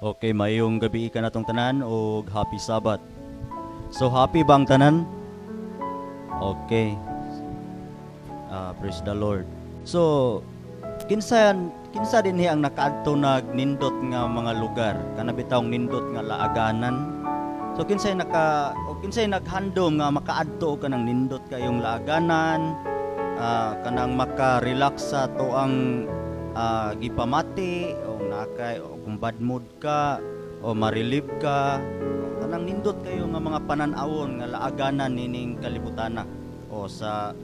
Okay, mayong gabi ka na tong tanan o happy Sabbath. So happy bang tanan? Okay. Praise the Lord. So kinsa din ang nakaadto nagnindot nga mga lugar kana bitawng nindot nga laaganan. So kinsay naghandom nga makaadto ka ng nindot kayong laaganan, kanang maka-relax sa toang gipamati o nakay o kung bad mood ka o ma-relieve ka, kanang nindot kayo nga mga panan-awon nga laaganan nining kalibutana. O sa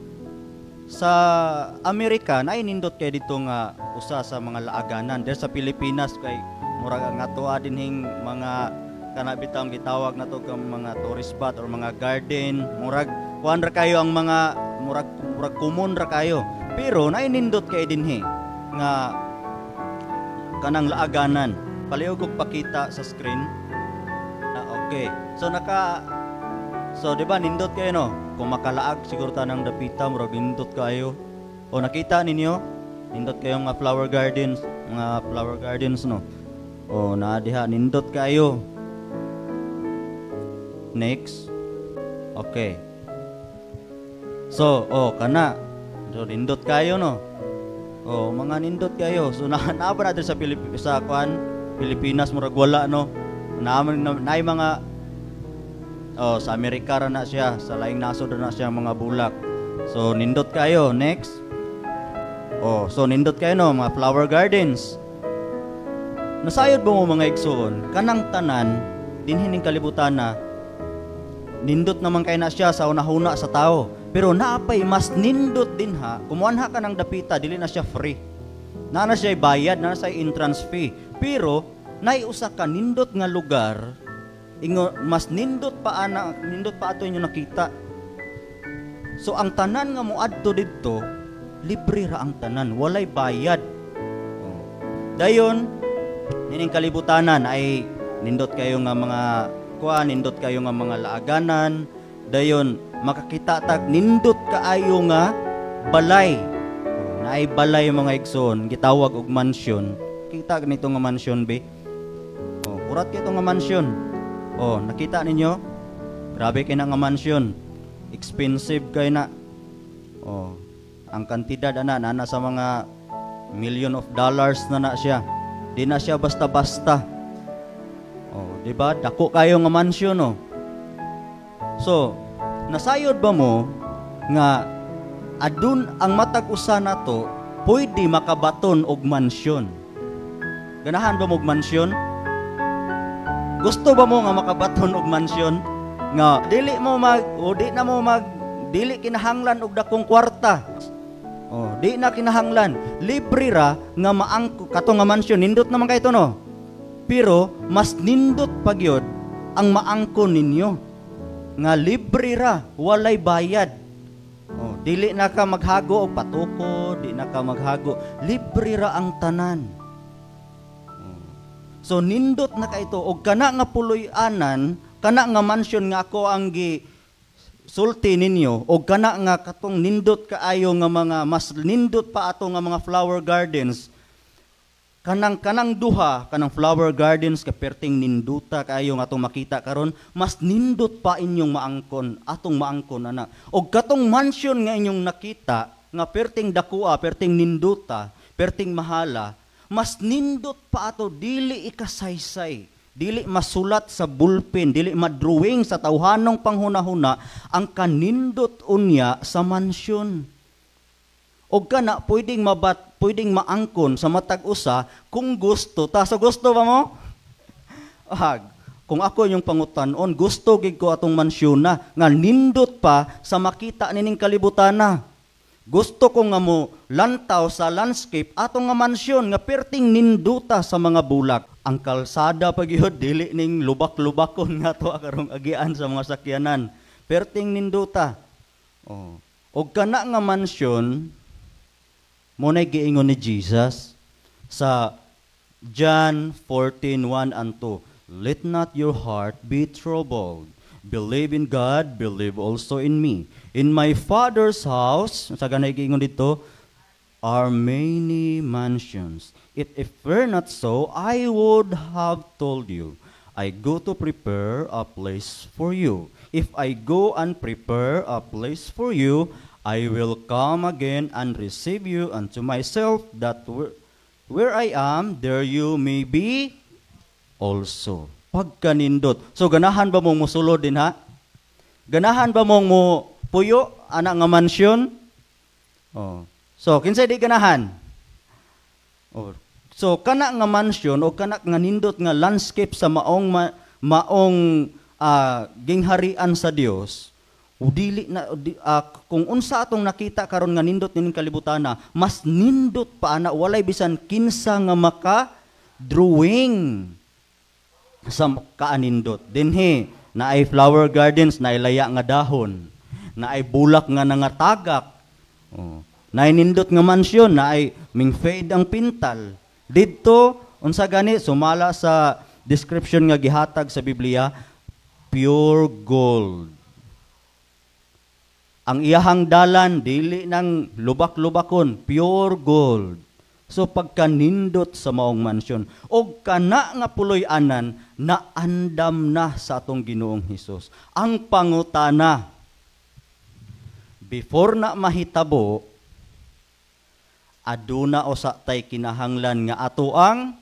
Amerika na nindot kay dito nga usa sa mga laaganan. Der sa Pilipinas kay murag nga tuwa dinhing mga kanabitang gitawag na to kang mga tourist spot or mga garden, murag kuan ra kayo ang mga murag common ra kayo. Pero nainindot kay dinhi nga kanang laaganan. Palihog og pakita sa screen. Okay. So di ba nindot kayo no? Kung makalaag siguro tanang dapita murag nindot kayo. O nakita ninyo? Nindot kayo nga flower gardens no. O naa diha nindot kayo. Next. Okay. So, kana. So, nindot kayo, no? Mga nindot kayo. So, naaba natin sa Pilipinas, murag wala, no? Naay mga, sa Amerika ra na siya. Sa laing nasod ra na siya mga bulak. So, nindot kayo. Next. So, nindot kayo, no? Mga flower gardens. Nasayod ba mo mga igsoon? Kanang tanan, dinhining kalibutan na, nindot naman kay na siya sa unahuna sa tao. Pero naapay mas nindot din ha. Kumuanha ka ng dapita, dili na siya free. Na siya bayad, na siya entrance fee. Pero naiusa ka nindot nga lugar, mas nindot pa ato inyo nakita. So ang tanan nga moadto didto, libre ra ang tanan, walay bayad. Dayon nining kalibutanan ay nindot kayo nga mga nindot kayo nga mga laaganan, dayon makakita tag nindot kaayo nga balay. Naay balay mga igsoon, gitawag og mansion. Kita nito nga mansion be. Kurat kito nga mansion. Nakita ninyo? Grabe kay na nga mansion. Expensive kay na. Ang kantidad ana sa mga million of dollars na siya. Di na siya basta-basta. Diba? Dako kayo nga mansion, no? So, nasayod ba mo nga adun ang matag usa nato pwede makabaton og mansion? Ganahan ba mo og mansion? Gusto ba mo nga makabaton og mansion? Nga dili kinahanglan og dakong kwarta. Di na kinahanglan. Libre ra nga maangko kato nga mansion. Nindot naman kay ito, no? Pero mas nindot pagyod ang maangkon ninyo nga libre ra, walay bayad. Dili na ka maghago og patuko, di na ka maghago, libre ra ang tanan. So nindot na ka ito og kana nga puloy-anan, kana nga mansion nga ako ang sulti ninyo og kana nga katong nindot kaayo nga mga mas nindot pa ato nga mga flower gardens. Kanang flower gardens kaperting ninduta kayo nga atong makita karon, mas nindot pa inyong atong maangkon ana. Og katong mansion nga inyong nakita nga perting dakua, perting ninduta, perting mahala, mas nindot pa ato, dili ikasaysay, dili masulat sa bullpen, dili madrawing sa tawhanong panghunahuna ang kanindot unya sa mansion. Og kana pwedeng maangkon sa matag usa kung gusto. So gusto ba mo? Kung ako yung pangutan-on, gusto gid ko atong mansyon na nga nindot pa sa makita nining kalibutana. Gusto ko nga mo lantaw sa landscape atong nga mansyon nga perting ninduta sa mga bulak. Ang kalsada pagyud dili ning lubak-lubakon nga to karong agian sa mga sakyanan. Perting ninduta. Og kana nga mansyon muna'y giingon ni Jesus sa John 14:1 and 2. Let not your heart be troubled. Believe in God, believe also in me. In my Father's house, sa ganay giingon dito, are many mansions. If it were not so, I would have told you. I go to prepare a place for you. If I go and prepare a place for you, I will come again and receive you unto myself, that where I am, there you may be also. Pagkanindot. So, ganahan ba mong musulod din ha? Ganahan ba mong mo puyo, anak nga mansyon? Oh. So, kinsay di ganahan? Oh. So, kana nga mansyon o kana nga nindot nga landscape sa maong gingharian sa Dios, dili na kung unsa atong nakita karon nga nindot ning kalibutana, mas nindot pa ana, walay bisan kinsa nga maka drawing sa kaanindot. Dinhi naay flower gardens, naay laya nga dahon, naay bulak nga nangatagak. Oh. Naay nindot nga mansyon, naay ming fade ang pintal. Didto unsa gani sumala sa description nga gihatag sa Biblia, pure gold. Ang iyahang dalan dili nang lubak-lubakon, pure gold. So pagkanindot sa maong mansyon og kana nga puloy-anan, naandam na sa atong Ginoong Hesus. Ang pangutana, before na mahitabo, aduna o sa tay kinahanglan nga ato ang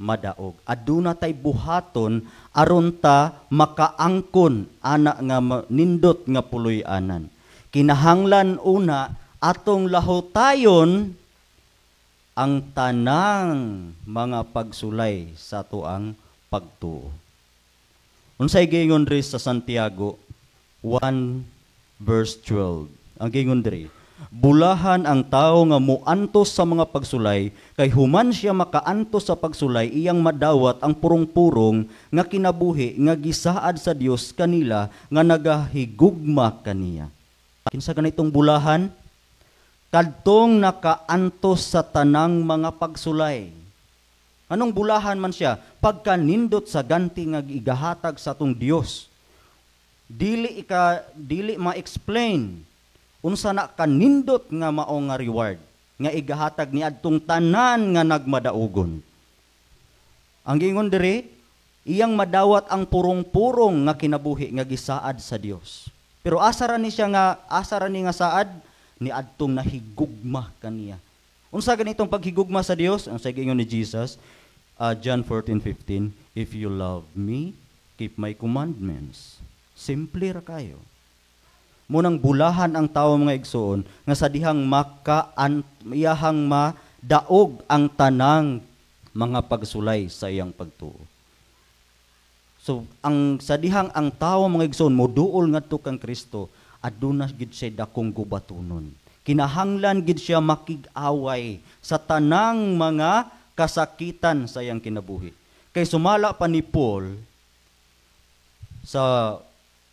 madaog. Aduna tay buhaton aron ta makaangkon ana nga nindot nga puloy-anan. Kinahanglan una atong lahotayon ang tanang mga pagsulay sa tuang pagtuo. Unsay giingon diri sa Santiago 1 verse 12. Ang giingon diri, bulahan ang tao nga muantos sa mga pagsulay, kay human siya makaantos sa pagsulay, iyang madawat ang purong-purong nga kinabuhi nga gisaad sa Dios kanila nga nagahigugma kaniya. Kinsa ganitong bulahan? Kadtong nakaantos sa tanang mga pagsulay. Anong bulahan man siya? Pagkanindot sa ganti nga igahatag sa atong Dios. Dili ma-explain unsa na kanindot nga mao nga reward nga igahatag ni adtong tanan nga nagmadaugon. Ang gingon diri, iyang madawat ang purong-purong nga kinabuhi nga gisaad sa Dios. Pero asa ra ni nga saad ni adtong nahigugma kaniya. Unsa ganitong paghigugma sa Dios? Ang gingon ni Jesus, John 14:15, if you love me, keep my commandments. Simple ra kayo. Munang bulahan ang tawo mga igsoon nga sa dihang iyahang madaog ang tanang mga pagsulay sa iyang pagtuo. So ang sa dihang ang tawo mga igsoon moduol ngadto kang Kristo, aduna gid siya dakong gubatunon. Kinahanglan gid siya makig-away sa tanang mga kasakitan sa iyang kinabuhi. Kay sumala pa ni Paul sa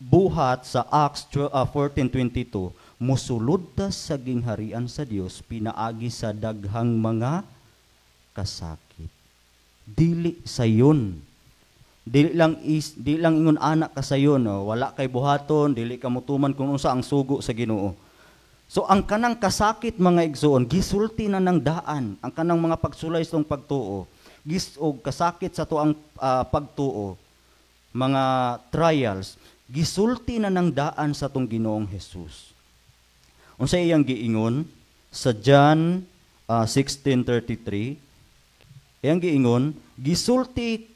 buhat sa Acts 14:22, musulod ta sa gingharian sa Dios pinaagi sa daghang mga kasakit. Dili sayon. Dili lang ingon anak ka sayon, wala kay buhaton, dili ka mutuman kung unsa ang sugo sa Ginoo. So ang kanang kasakit mga igsoon, gisulti na ng daan ang kanang mga pagsulay sa pagtuo. Og kasakit sa tuang pagtuo, mga trials, gisulti na ng daan sa tong Ginoong Hesus. Unsa iyang giingon sa John 16:33, iyang giingon, gisulti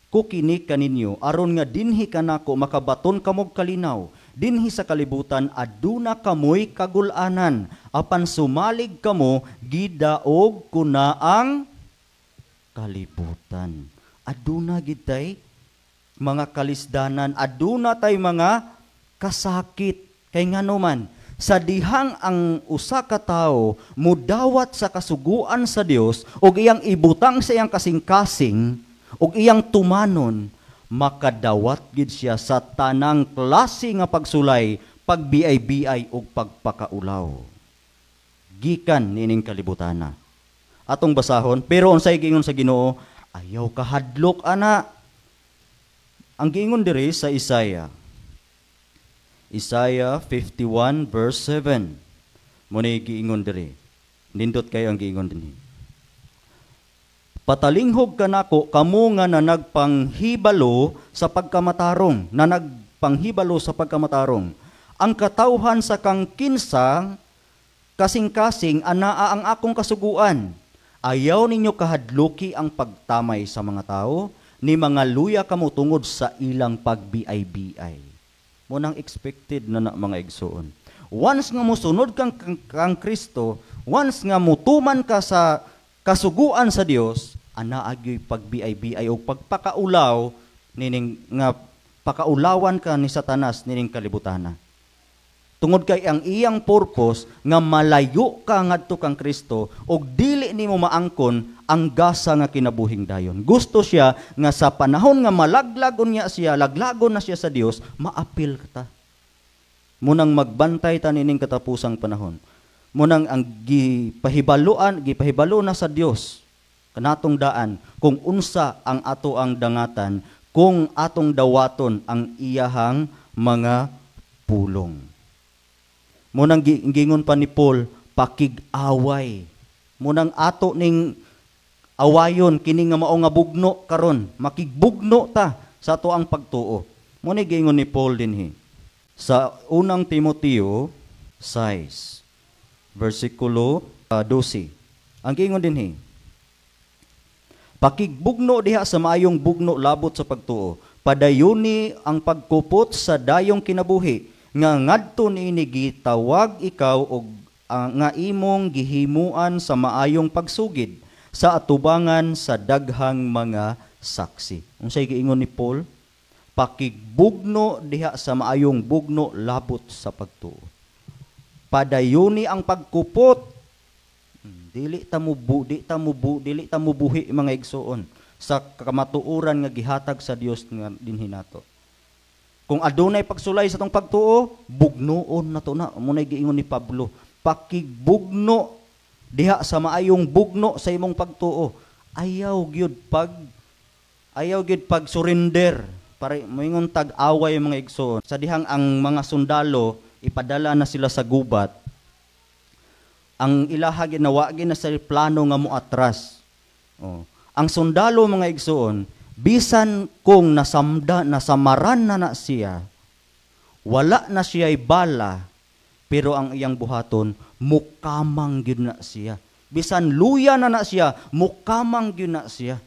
ko kini kaninyo aron nga dinhi kanako makabaton kamog kalinaw, dinhi sa kalibutan aduna kamoy kagul-anan, apan sumalig kamo gidaog kuna ang kalibutan. Aduna gid tay mga kalisdanan, aduna tay mga kasakit. Kay ngano man, sa dihang ang usa ka tawo mudawat sa kasuguan sa Dios ug iyang ibutang sa iyang kasing-kasing ug iyang tumanon, makadawat gid siya sa tanang klase nga pagsulay, pagbiay-biay ug pagpakaulaw. Gikan nining kalibutana. Atong basahon, pero unsay giingon sa Ginoo, ayaw kahadlok ana. Ang giingon diri sa Isaiah 51 verse 7. Mo ni giingon diri. Nindot kayo ang giingon dinhi. Patalinghog ka nako kamo nga nagpanghibalo sa pagkamatarong, na nagpanghibalo sa pagkamatarong. Ang katawhan sa kang kinsa kasing-kasing anaa ang akong kasuguan. Ayaw ninyo kahadluki ang pagtamay sa mga tao, ni mga luya kamo tungod sa ilang pagbiay-biay. Munang expected na mga igsoon. Once nga mosunod kang Kristo, once nga mutuman ka sa kasuguan sa Dios, ana agyoy pagbiay-biay o pagpakaulaw nining nga pakaulawan ka ni Satanas nining kalibutana. Tungod kay ang iyang purpose nga malayo ka ngadto kang Kristo og dili nimo maangkon ang gasa nga kinabuhing dayon. Gusto siya nga sa panahon nga malaglagon niya siya, laglagon na siya sa Dios, maapil ka ta. Munang magbantay ta nining katapusang panahon. Munang ang gipahibalo na sa Dios kanatong daan kung unsa ang ato ang dangatan, kung atong dawaton ang iyahang mga pulong. Munang gingon pa ni Paul, pakig-away. Munang ato ning awayon kini nga mao nga bugno karon, makigbugno ta sa ato ang pagtuo. Muna gingon ni Paul dinhi sa unang Timoteo 6 versikulo 12. Ang gingon dinhi, pakigbugno diha sa maayong bugno labot sa pagtuo. Padayuni ang pagkupot sa dayong kinabuhi nga ngadto niini gitawag ikaw og nga imong gihimuan sa maayong pagsugid sa atubangan sa daghang mga saksi. Unsay giingon ni Paul? Pakigbugno diha sa maayong bugno labot sa pagtuo. Padayuni ang pagkupot. Dili ta mo buhi mga igsoon sa kamatuoran nga gihatag sa Dios nga dinhi nato. Kung adunay pagsulay sa tong pagtuo, bugnoon na to na. Munay giingon ni Pablo, pakigbugno diha sa maayong bugno sa imong pagtuo. Ayaw gyud pag surrender. Para moingon tag-away mga igsoon. Sa dihang ang mga sundalo ipadala na sila sa gubat, ang ilaha ginawa na sa plano nga moatras. Ang sundalo mga igsoon, bisan kung nasamaran na siya, wala na siya'y bala, pero ang iyang buhaton, mukamang gyud na siya. Bisan luya na siya, mukamang gyud na siya.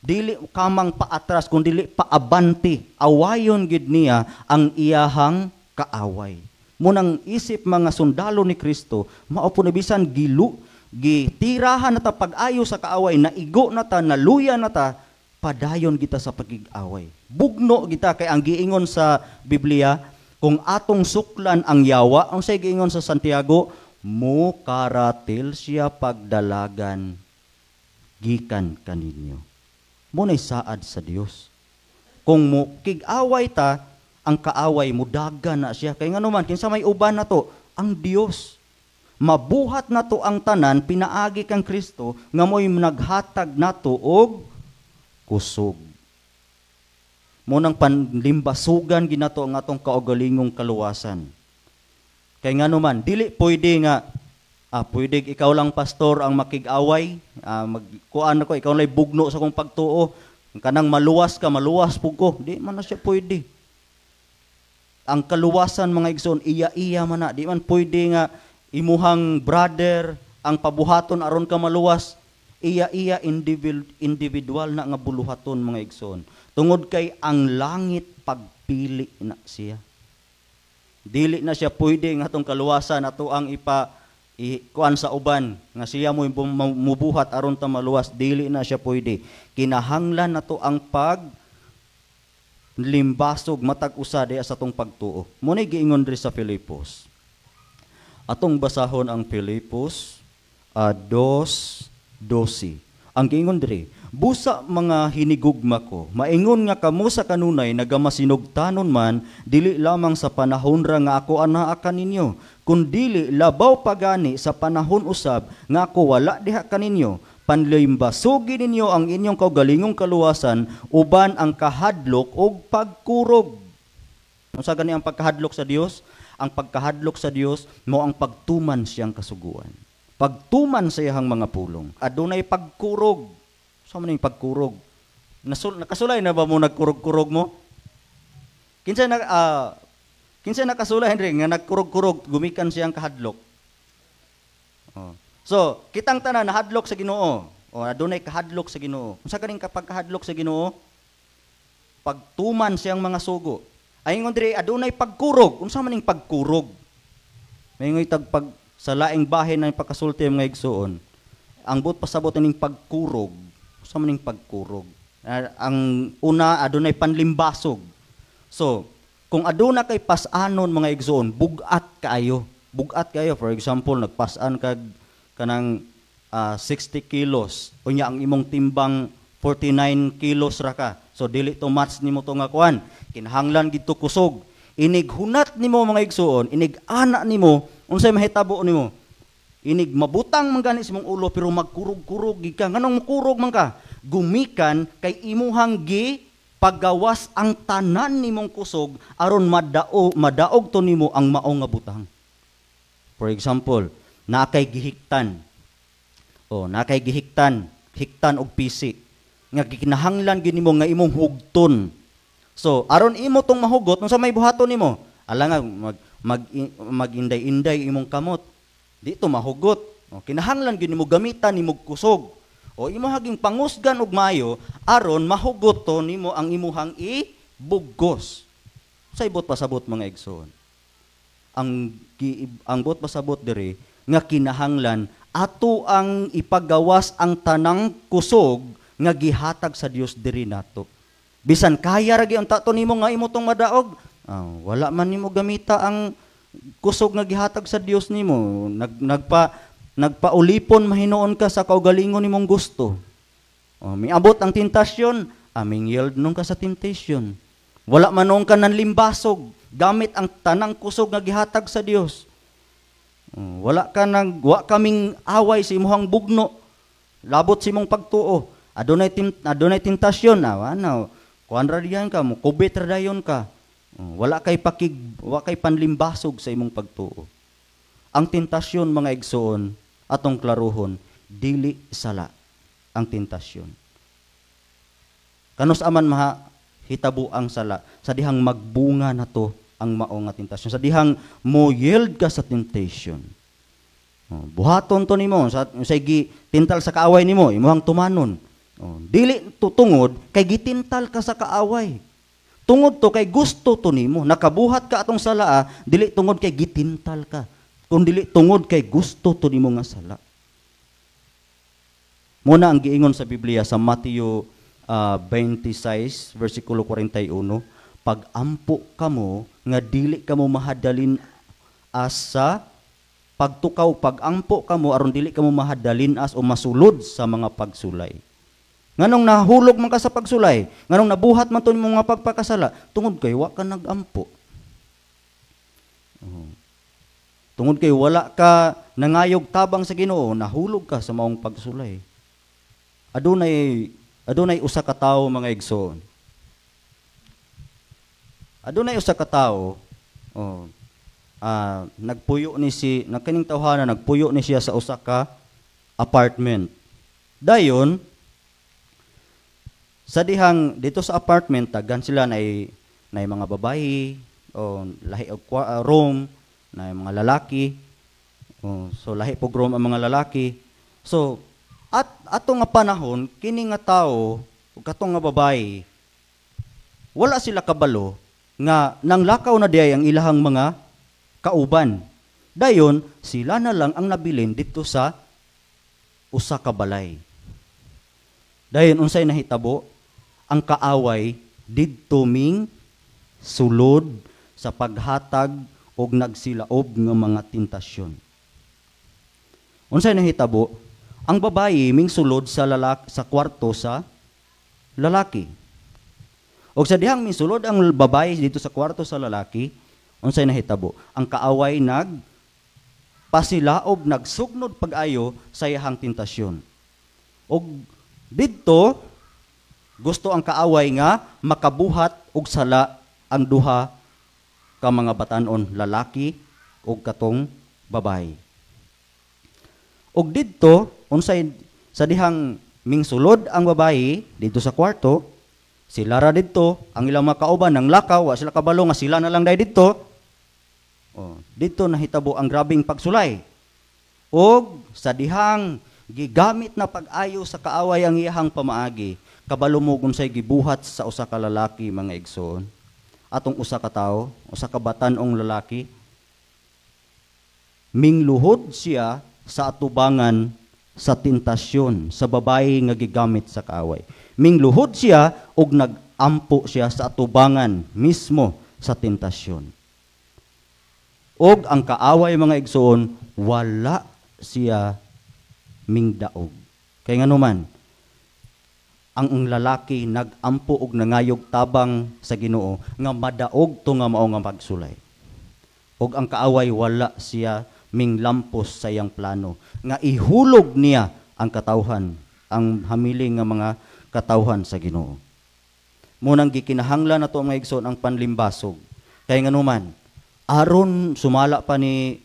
Dili kamang paatras, kundi dili paabanti. Awayon gyud niya ang iyahang kaaway. Munang isip mga sundalo ni Kristo, mao po na bisan gitirahan na ta pag-ayo sa kaaway, naigo na ta, naluya na ta, padayon kita sa pagig-away. Bugno kita kay ang giingon sa Biblia, kung atong suklan ang yawa, ang say giingon sa Santiago, mo karatil siya pagdalagan gikan kaninyo. Munay saad sa Dios. Kung mo kig-away ta, ang kaaway mo dagan na siya. Kay nga naman, kinsa may uban na to, ang Dios. Mabuhat na to ang tanan, pinaagi kang Kristo, nga mo'y naghatag na to og kusog. Munang panlimbasugan ginato ang atong kaugalingong kaluwasan. Kay nga naman, dili pwede nga, pwede ikaw lang pastor ang makig-away, magkuan ako, ikaw lang bugno sa kong pagtuo, kanang maluwas po ko. Di man na siya pwede. Ang kaluwasan mga igsoon, iya-iya man na. Di man pwede nga imuhang brother, ang pabuhaton aron ka maluwas, iya-iya individual na nga buluhaton mga igsoon. Tungod kay ang langit pagpili na siya. Dili na siya pwede nga itong kaluwasan ato ang kuan sa uban nga siya mo mubuhat aron ta maluwas. Dili na siya pwede. Kinahanglan na to ang limbasog matag usa diha sa tong pagtuo. Munay giingon diri sa Filipos. Atong basahon ang Filipos 2:12. Ang giingon diri, busa mga hinigugma ko, maingon nga kamo sa kanunay nagamasinugtanon man, dili lamang sa panahon ra nga ako anaa kaninyo, kundi labaw pagani sa panahon usab nga ako wala diha kaninyo. Panlimbasugi ninyo ang inyong kaugalingong kaluwasan, uban ang kahadlok o pagkurog. Unsa gani ang pagkahadlok sa Dios? ang pagkahadlok sa Dios mo ang pagtuman siyang kasuguan. Pagtuman sa iyang mga pulong. Adunay pagkurog. Sa man ning pagkurog? Nakasulay na ba mo nagkurog-kurog mo? Kinsa nakasulay rin nga nagkurog-kurog gumikan siyang kahadlok. Oh. So, kitang tanan nahadlok sa Ginoo. O adunay kahadlok sa Ginoo. Unsa kaning kapag kahadlok sa Ginoo? Pagtuman siyang mga sugo. Ayingon diri adunay pagkurog. Unsa man ning pagkurog? Mayingoy tag pag sa laing bahin na pagkasulti mga igsoon. Ang buot pasabot ning pagkurog. Unsa man ning pagkurog? Ang una adunay panlimbasog. So, kung aduna kay pas-anon mga igsoon, bugat kaayo. Bugat kayo. For example, nagpas-an kag kanang 60 kilos. Unya ang imong timbang 49 kilos ra ka. So dili to match nimo to nga kuan. Kinahanglan gid to kusog. Inig hunat nimo mga igsoon, inig ana nimo, unsay mahitabo nimo? Inig mabutang man gani sa imong ulo pero magkurog-kurog gid ka. Nganong makurog man ka? Gumikan kay imuhang paggawas ang tanan nimong kusog aron madaog to nimo ang mao nga butang. For example, nakay gihiktan. Nakay gihiktan, hiktan og pisi. Nga kinahanglan gid nimo nga imong hugton. So, aron imo tong mahugot, unsa may buhaton nimo? Alang maginday-inday imong kamot. Di to mahugot. Kinahanglan gid nimo gamitan nimo kusog. Imo haging pangusgan og mayo aron mahugot to nimo ang imuhang ibugos. Sa ibot pasabot mga igsoon. Ang bot pasabot diri nga kinahanglan ato ang ipagawas ang tanang kusog nga gihatag sa Dios diri nato. Bisan kaya ra gyud tato nimo nga imo tong madaog, wala man nimo gamita ang kusog nga gihatag sa Dios nimo. Nagpaulipon mahinuon ka sa kaugalingon nimong gusto. Miabot ang tentasyon, aming yield nung ka sa temptation. Wala manong ka ng limbasog gamit ang tanang kusog nga gihatag sa Dios. Wa kaming away sa imuhang bugno. Labot sa imong pagtuo. Adunay tentasyon kuan ra diyan ka mo, kubit ra dayon ka. Wala kay panlimbasog sa imong pagtuo. Ang tentasyon mga igsoon atong klaruhon, dili sala ang tentasyon. Kanus aman mahitabo ang sala sa dihang magbunga na to ang mao nga tentasyon. Sa dihang mo yield ka sa temptation. Buhaton to nimo sa gitintal sa kaaway nimo, imuhang tumanon. Dili to tungod kay gitintal ka sa kaaway. Tungod to kay gusto to nimo. Nakabuhat ka atong sala, dili tungod kay gitintal ka. Kung dili tungod kay gusto to nimo nga sala. Muna ang giingon sa Biblia sa Mateo 26 versikulo 41, pag-ampo kamo nga dili kamo mahadalin sa pagtukaw, pag-ampo kamo aron dili kamo mahadalin o masulod sa mga pagsulay. Nganong nahulog man ka sa pagsulay, nganong nabuhat man to nimo nga pagpakasala, tungod kay wa ka nag-ampo. Tungod kay wala ka nangayog tabang sa Ginoo, nahulog ka sa maong pagsulay. Adunay usa ka tawo mga igsoon. Adunay usa ka tawo, nagkaning tawhana nagpuyo ni siya sa usa ka apartment. Dayon sa dihang dito sa apartment tagan sila na mga babayi o lahi og room na mga lalaki. So lahi pog room ang mga lalaki. So ato nga panahon kini nga tawo ug katong nga babayi wala sila kabalo nga nanglakaw na diay ang ilahang mga kauban. Dayon sila na lang ang nabilin dito sa usa ka balay. Dayon unsay nahitabo? Ang kaaway didto ming sulod sa paghatag og nagsilaob nga mga tentasyon. Unsay nahitabo? Ang babayi ming sulod sa kwarto sa lalaki. Og sa dihang misulod ang babayi dito sa kwarto sa lalaki, unsay nahitabo? Ang kaaway pasilaob, nagsugnod pag-ayo sa iyahang tentasyon. Og didto gusto ang kaaway nga makabuhat og sala ang duha ka mga batanon lalaki ug katong babae. Ug didto unsay sa dihang mingsulod ang babae dito sa kwarto, sila ra didto, ang ilang mga kauban nang lakaw, wa sila kabalo nga sila na lang dai didto. Dito nahitabo ang grabing pagsulay. Og sa dihang gigamit na pag-ayo sa kaaway ang iyahang pamaagi, kabalo mo unsay gibuhat sa usa ka lalaki mga igsoon. Atong usa ka tawo, usa ka batan-ong lalaki, mingluhod siya sa atubangan sa tentasyon sa babae nga gigamit sa kaaway. Mingluhod siya ug nagampo siya sa atubangan mismo sa tentasyon. Og ang kaaway mga igsoon, wala siya mingdaog. Kay nganuman, ang lalaki nagampo og nangayog tabang sa Ginoo nga madaog to nga mao nga pagsulay. Og ang kaaway wala siya minglampos sa iyang plano nga ihulog niya ang katawhan, ang hamiling nga mga katawhan sa Ginoo. Munang gikinahanglan nato mga igsoon ang panlimbasog. Kay nganuman, aron sumala pa ni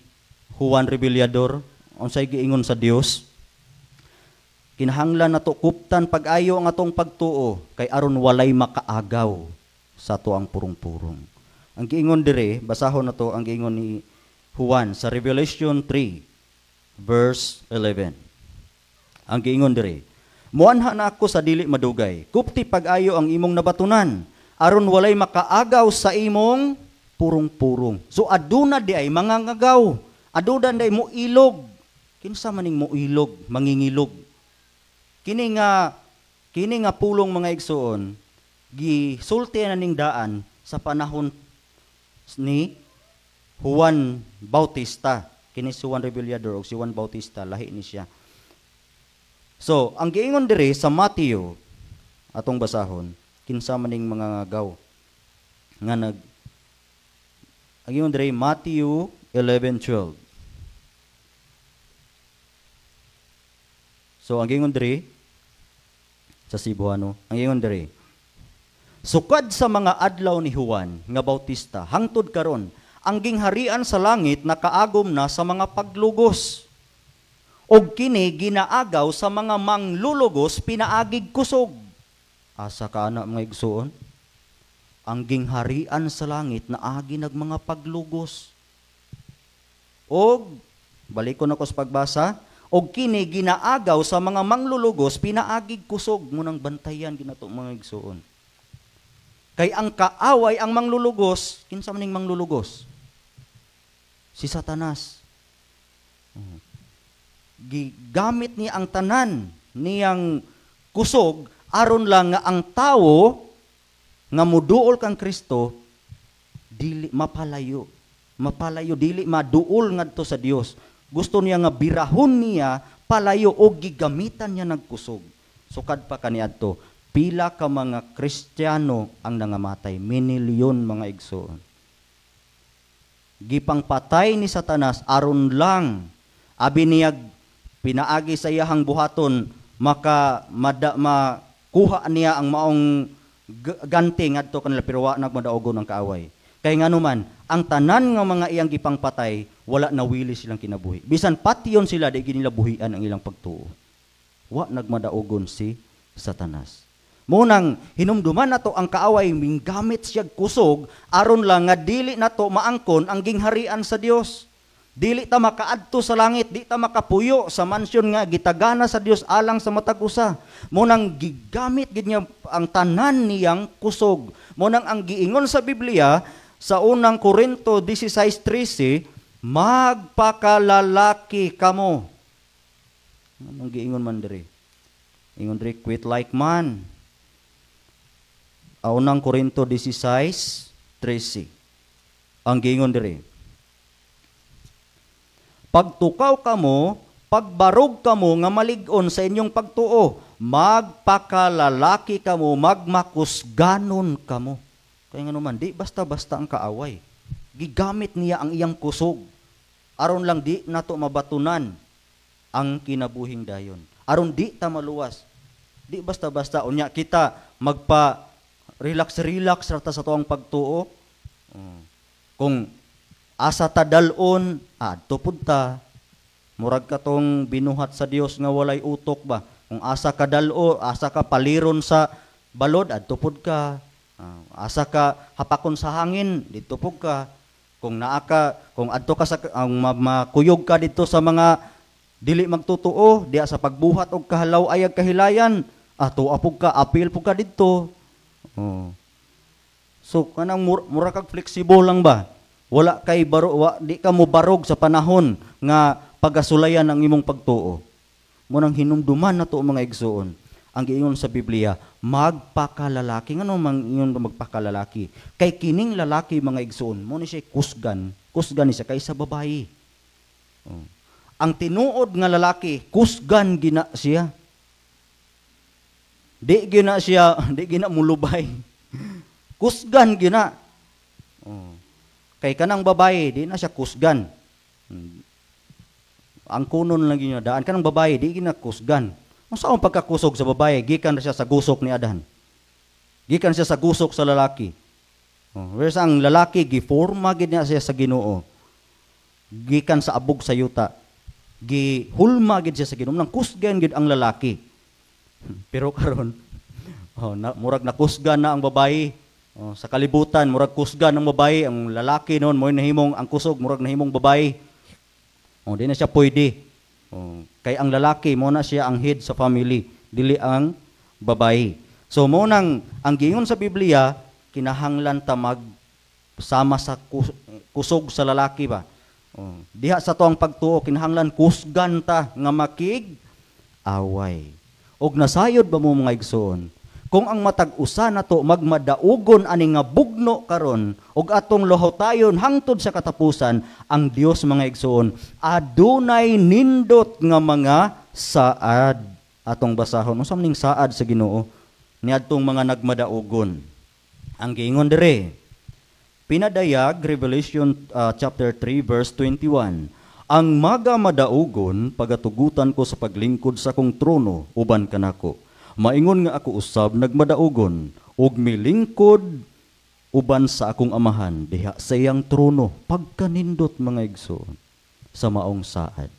Juan Rebellador unsay giingon sa Dios, kinahanglan nato kuptan pag-ayo ang atong pagtuo kay aron walay makaagaw sa tuang purong-purong. Ang giingon dire, basahon nato ang giingon ni Juan sa Revelation 3 verse 11. Ang giingon dire, muanha na ako sa dili madugay, kupti pag-ayo ang imong nabatunan, aron walay makaagaw sa imong purong-purong. So aduna di ay mangangagaw, aduna di mo ilog. Kinsa maning mo ilog, mangingilog. Kini nga pulong mga igsoon, gisulti na ning daan sa panahon ni Juan Bautista. Kini si Juan Rebellador o si Juan Bautista, lahi ni siya. So, ang giingon dire sa Mateo, atong basahon, kinsa maning mga ngagaw nga ang giingon dire Matthew 11:12. So, ang giingon dire sa Cebuano, ang giingon dire, sukad sa mga adlaw ni Juan nga Bautista, hangtod karon, ang gingharian sa langit nakaagom na sa mga paglugos. Og kini ginaagaw sa mga manglulugos pinaagig kusog. Asa ka na mga igsoon? Ang gingharian sa langit naagi nag mga paglugos. Og balik ko na ko sa pagbasa, og kini ginaagaw sa mga manglulugos pinaagig kusog, munang bantayan ginato mga igsoon. Kay ang kaaway ang manglulugos, kinsa maning manglulugos? Si Satanas. Gigamit niya ang tanan niyang kusog aron lang nga ang tawo nga muduol kang Kristo dili mapalayo dili maduol ngadto sa Dios. Gusto niya nga birahon niya palayo og gigamitan niya nagkusog. Sukad pa kaniadto, pila ka mga Kristiyano ang nangamatay, minilyon mga igsoon. Gipangpatay ni Satanas aron lang abi niya pinaagi sa iyahang buhaton makuha niya ang maong ganti ngadto kanila pero wa nagmadaogon ang kaaway. Kay nganuman ang tanan nga mga iyang gipangpatay wala nawili silang kinabuhi. Bisan patyon sila di nila buhian ang ilang pagtuo. Wa nagmadaogon si Satanas. Munang hinumduman nato ang kaaway minggamit siya kusog aron lang nga dili nato maangkon ang gingharian sa Dios. Dili ta makaadto sa langit, di ta makapuyo sa mansyon nga gitagana sa Dios alang sa matag usa. Munang gigamit gid niya ang tanan niyang kusog. Munang ang giingon sa Biblia sa unang Korinto 16:13, magpakalalaki kamo. Anong giingon man diri? Ingon diri, quit like man. Unang Korinto 16:13. Ang giingon diri, pagtukaw kamo, pagbarog kamo nga malig-on sa inyong pagtuo, magpakalalaki kamo, magmakusganon kamo. Kaya nga naman, di basta-basta ang kaaway. Gigamit niya ang iyang kusog. Aron lang di nato mabatunan ang kinabuhing dayon. Aron di ta maluwas. Di basta-basta. Unya kita magpa-relax-relax rata sa tuwang pagtuo. Kung asa ta dalon, adto pud ta. Murag katong binuhat sa Dios nga walay utok ba. Kung asa ka dalo, asa ka paliron sa balod, adto pud ka. Asa ka hapakon sa hangin, dito pud ka. Kung adto ka sa makuyog ka dito sa mga dili magtutuo, diya sa pagbuhat og kahalaw ayag kahilayan, ato apog ka, apil pud ka dito. Oh. So kanang mura kag flexible lang ba? Wala kay di ka mo barog sa panahon nga pagasulayan ang imong pagtuo. Munang hinumduman na to mga igsoon. Ang giingon sa Biblia, magpakalalaki. Ngano mang ingon magpakalalaki? Kay kining lalaki mga igsoon, mo ni siya kusgan. Kusgan ni siya kaysa babae. Oh. Ang tinuod nga lalaki, kusgan gina siya. Di gina mulubay. Kusgan gina. Oh. Kay kanang babae, di na siya kusgan. Ang kunon lang yun, daan kanang babae, di gina kusgan. Kung saan pagkakusog sa babae, gikan na siya sa gusok ni Adan. Gikan siya sa gusok sa lalaki. Oh. Whereas ang lalaki, giforma gid niya siya sa Ginoo. Gikan sa abog sa yuta. Gihulma gid siya sa Ginoo. Nang kusgan gid ang lalaki. Pero karon, murag nakusgan na ang babae. Sa kalibutan, murag kusgan ang babae, ang lalaki noon mo nahimong ang kusog, murag nahimong babae. Di na siya pwede. Kay ang lalaki mo na siya ang head sa family, dili ang babae. So mo nang ang giingon sa Biblia, kinahanglan ta sama sa kusog sa lalaki ba. Diha sa to ang pagtuo, kinahanglan kusgan ta nga makig away. Og nasayod ba mo mga igsoon? Kung ang matag usa na to magmadaugon ani nga bugno karon og atong lohotayon hangtod sa katapusan, ang Dios mga igsoon adunay nindot nga mga saad. Atong basahon unsa maning saad sa Ginoo niadtong mga nagmadaugon. Ang giingon dire pinadayag Revelation chapter 3 verse 21. Ang magamadaugon pagatugutan ko sa paglingkod sa kong trono uban kanako. Maingon nga ako usab nagmadaugon ug milingkod uban sa akong amahan diha sa iyang trono pagkanindot mga igsoon sa maong saad.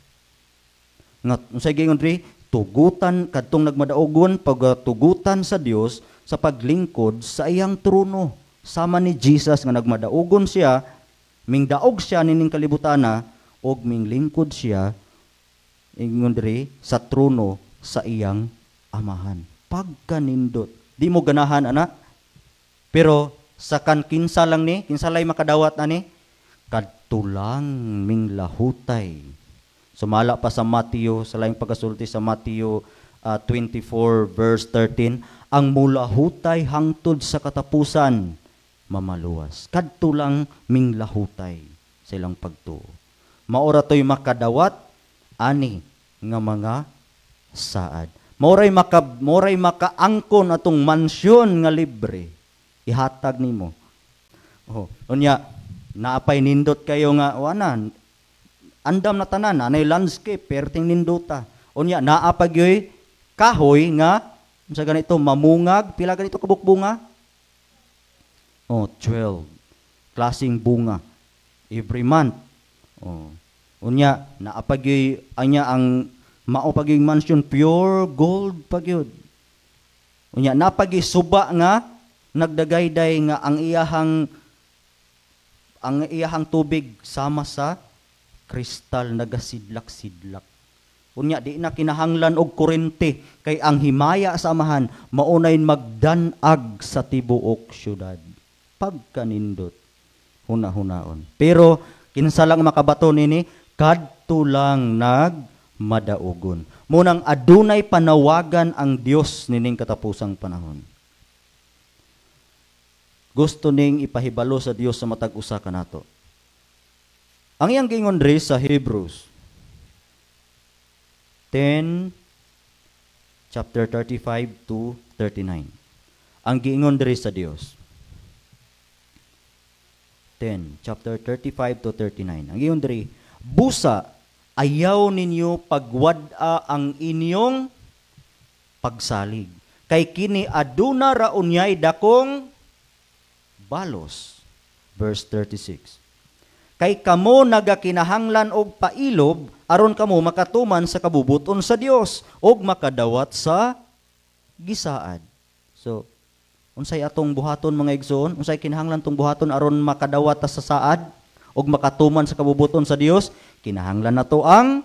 Nga unsay giingon diri? Tugutan kadtong nagmadaugon pagatugutan sa Dios sa paglingkod sa iyang trono. Sama ni Jesus nga nagmadaugon siya, mingdaog siya nining kalibutana og minglingkod siya ingon diri sa trono sa iyang amahan. Pagkanindot. Di mo ganahan, anak. Pero, sa kinsa lang ni, kinsa lay makadawat na ni, kadtulang ming lahutay. Sumala pa sa Mateo, sa laing pagkasulti sa Mateo 24 verse 13, ang mulahutay hangtod sa katapusan, mamaluwas. Kadtulang ming lahutay sa ilang pagtuo. Maura to'y makadawat, ani nga mga saad. Moray makaangkon atong mansyon nga libre. Ihatag nimo. Unya, naapay nindot kayo nga, andam na tanan, anay landscape, perting nindota. Unya, naapag yoy kahoy nga, sa ganito, mamungag, pila ganito kabuk bunga? 12. Klaseng bunga. Every month. Unya, naapag yoy, anya ang mao paging mansion pure gold pagyud. Unya napagi suba nga nagdagayday nga ang iyahang tubig sama sa kristal nagasidlak-sidlak. Unya di na kinahanglan og kurente kay ang himaya sa amahan maunay magdanag sa tibuok syudad. Pagkanindot huna-hunaon. Pero kinsa lang makabato nini kadto lang madaugon. Munang adunay panawagan ang Dios nining katapusang panahon. Gusto ning ipahibalo sa Dios sa matag usa kanato. Ang iyang gingon diri sa Hebrews 10 chapter 35 to 39. Ang giingon diri sa Dios 10 chapter 35 to 39. Ang giingon diri, busa ayaw ninyo pagwad-a ang inyong pagsalig. Kay kini aduna ra unyay dakong balos. Verse 36. kay kamo nagakinahanglan og pailob aron kamo makatuman sa kabubuton sa Dios og makadawat sa gisaad. So, unsay atong buhaton mga igsoon? Unsay kinahanglan tong buhaton aron makadawat ta sa saad og makatuman sa kabubuton sa Dios? Kinahanglan nato ang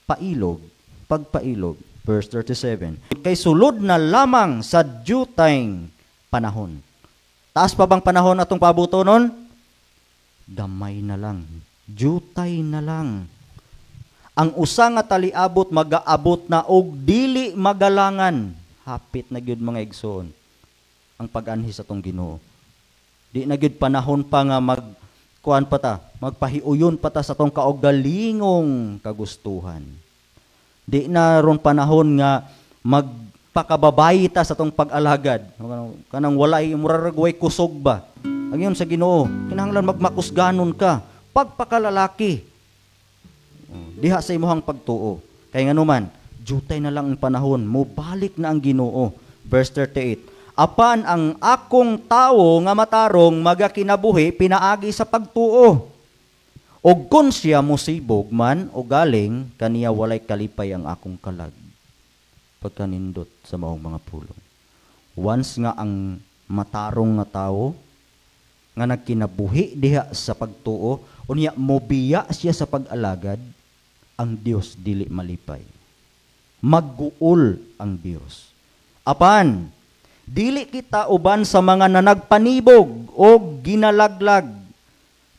pailog, pagpailog. Verse 37. Kay sulod na lamang sa due time panahon. Taas pa bang panahon atong pabutonon? Gamay na lang. Jutay na lang. Ang usa nga taliabot magaabot na og dili magalangan. Hapit na gyud mga igsoon ang pag-anhi sa tong Ginoo. Di na gyud panahon pa nga magkuan pa ta, magpahiuyon pa ta sa tong kaugalingong kagustuhan. Di na ron panahon nga magpakababayi ta sa tong pag-alagad. Kanang walay muraragway kusog ba? Agiyon sa Ginoo, kinahanglan magmakusganon ka, pagpakalalaki. Diha sa imuhang pagtuo. Kay nganuman, jutay na lang ang panahon, mobalik na ang Ginoo. Verse 38. Apan ang akong tawo nga matarong magakinabuhi pinaagi sa pagtuo. Og kun siya musibog man o galing, kaniya walay kalipay ang akong kalag. Pagkanindot sa maong mga pulong. Once nga ang matarong nga tawo, nga nagkinabuhi diha sa pagtuo, unya mobiya siya sa pag-alagad, ang Dios dili malipay. Magguol ang Dios. Apan, dili kita uban sa mga nanagpanibog o ginalaglag,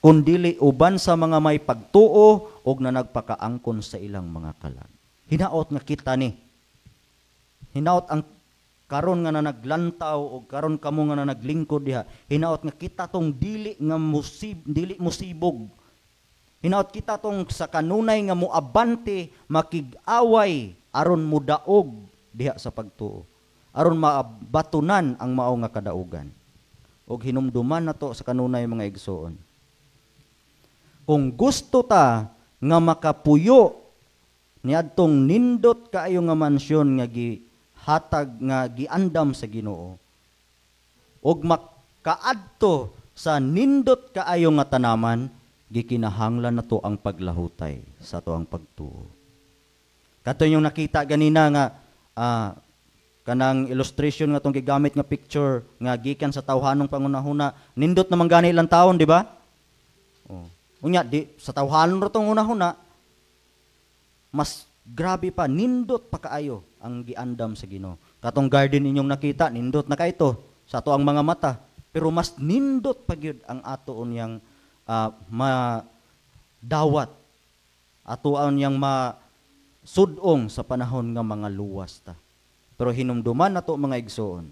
kundili uban sa mga may pagtuo o nanagpakaangkon sa ilang mga kalag. Hinaot nga kita ni. Hinaot ang karon nga naglantaw o karon kamo nga naglingkod diha, hinaot nga kita tong dili musibog. Hinaot kita tong sa kanunay nga muabante, makig-away aron mudaog diha sa pagtuo. Aron mabatunan ang mao nga kadaugan. Og hinumduman nato sa kanunay mga igsoon. Kung gusto ta nga makapuyo niadtong nindot kaayo nga mansyon nga hatag nga giandam sa Ginoo og makaadto sa nindot kaayo nga tanaman, gikinahanglan nato ang paglahutay sa ato ang pagtuo. Kato yung nakita ganina nga kanang illustration nga tong gigamit nga picture nga gikan sa tawhanong pangunahuna, nindot naman gani ilang taon, di ba? Unya di sa tawhanon ra tong unahuna, mas grabe pa, nindot pa kaayo ang giandam sa Ginoo. Katong garden inyong nakita, nindot na kaito sa ato ang mga mata. Pero mas nindot pa gyud ang ato unyang madawat. Ato unyang masudong sa panahon nga mga luwas ta. Pero hinumduman nato mga igsoon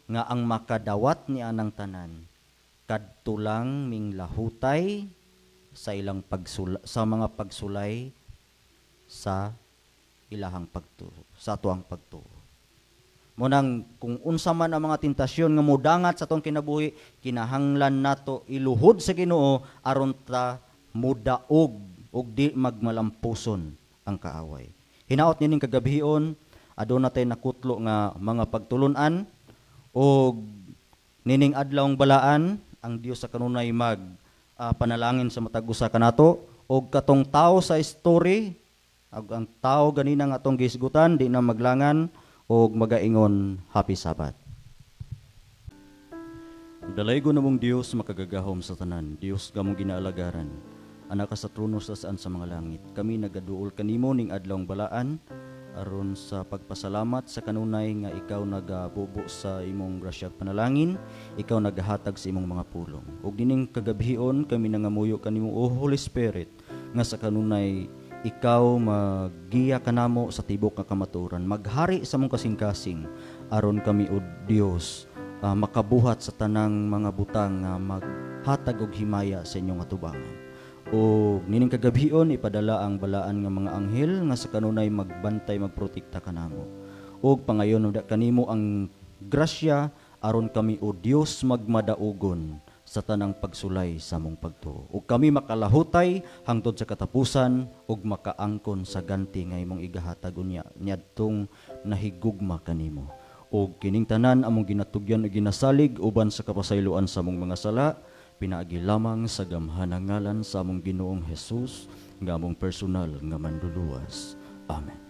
nga ang makadawat ni anang tanan kadto lang ming lahutay sa ilang sa mga pagsulay sa ilahang pagtuo, sa tuang pagtuo. Munang kung unsa man ang mga tentasyon nga mudangat sa tong kinabuhi, kinahanglan nato iluhod sa Ginoo aron ta mudaog og di magmalampuson ang kaaway. Hinaot nining kagabhion, aduna tay nakutlo nga mga pagtulunan og nining adlawng balaan ang Dios sa kanunay panalangin sa matag usa kanato og katong tao sa story. Ang tao ganina nga atong gisgutan, di na maglangan o magaingon happy Sabbath. Dalaygo namong Dios makagagahom sa tanan, Dios gamong ginaalagaran, anak ka sa trono sa saan sa mga langit. Kami nagaduol kanimo ning adlawng balaan aron sa pagpasalamat sa kanunay nga ikaw nagabubo sa imong grasya panalangin, ikaw nagahatag sa imong mga pulong. Ug dining kagabhion kami nangamuyo kanimo o Holy Spirit nga sa kanunay ikaw maggiya kanamo sa tibok nga kamaturan, maghari sa mong kasing-kasing aron kami o Dios makabuhat sa tanang mga butang nga maghatag og himaya sa inyong atubangan. O nining kagabhion ipadala ang balaan nga mga anghel nga sa kanunay magbantay magprotekta kanamo. Og pangayon kanimo ang grasya aron kami o Dios magmadaugon sa tanang pagsulay sa mong pagtuo. Ug kami makalahutay hangtod sa katapusan ug makaangkon sa ganti nga imong igahatag unya niadtong nahigugma kanimo. Ug kining tanan among ginatugyan ug ginasalig uban sa kapasayloan sa mong mga sala pinaagi lamang sa gamhanang ngalan sa among Ginoong Hesus nga among personal nga manluluwas. Amen.